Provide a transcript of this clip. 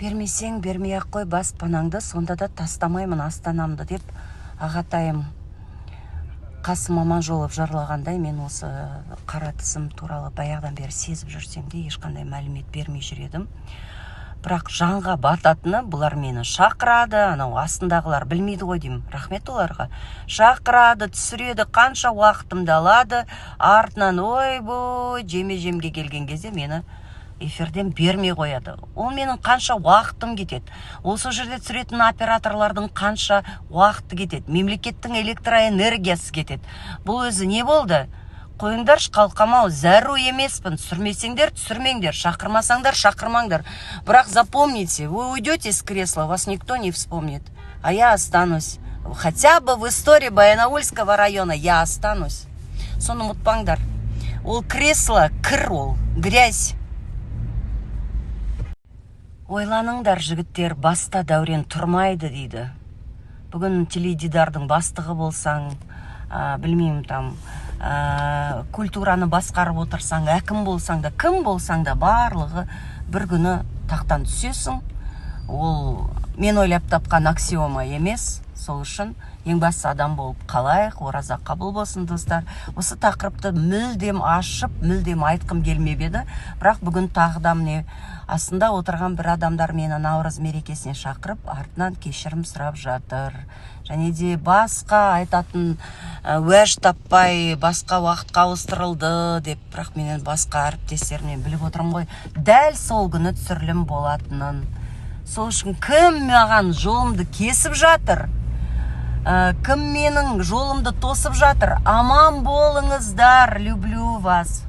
Бермесең бермей-ақ қой баспанаңды, сонда да тастамаймын астанамды деп ағатайым Қасым Аманжолов жырлағандай, мен осы қара тізім туралы баяғыдан бері сезіп жүрсем де ешқандай мәлімет бермей жүредім. Бірақ жанға бататыны, бұлар мені шақырады, анау астындағылар білмейді ғой деймін, рахмет оларға. Шақырады, түсіреді, қанша уақытымды алады, артынан ойбой жеме-жемге келген кезде мені эфирден бермей қояды. Ол менің қанша уақытым кетеді. Осы жерде түсіретін операторлардың қанша уақыты кетеді. Мемлекеттің электроэнергиясы кетеді. Бұл өзі не болды? Қойыңдаршы қалқамау, зәру емеспін. Түсірмесеңдер, түсірмеңдер. Шақырмасаңдар, шақырмаңдар. Бірақ запомните, вы уйдете с кресла, вас никто не вспомнит. А я останусь. Хотя бы в истории Баянауыльского района я останусь. Соны ұмытпаңдар. Ол кресло кір, ол грязь. Ойланыңдар, жігіттер, баста дәурен тұрмайды дейді. Бүгін теледидардың бастығы болсаң, білмеймін, там культураны басқарып отырсаң, әкім болсаң да, кім болсаң да, барлығы бір күні тақтан түсесің. Ол мен ойлап тапқан аксиома емес. Сол үшін ең басты адам болып қалайық, ораза қабыл болсын, достар. Осы тақырыпты мүлдем ашып, мүлдем айтқым келмеп еді. Бірақ бүгін тағыда міне астында отырған бір адамдар мені Наурыз мерекесіне шақырып, артынан кешірім сұрап жатыр. Және де басқа айтатын уәж таппай, басқа уақытқа ауыстырылды деп, бірақ менен басқа әріптестерімнен біліп отырмын ғой, дәл сол күні түсірілім болатынын. Сол үшін кім маған жолымды кесіп жатыр? Кім менің жолымды тосып жатыр? Аман болыңыздар, люблю вас.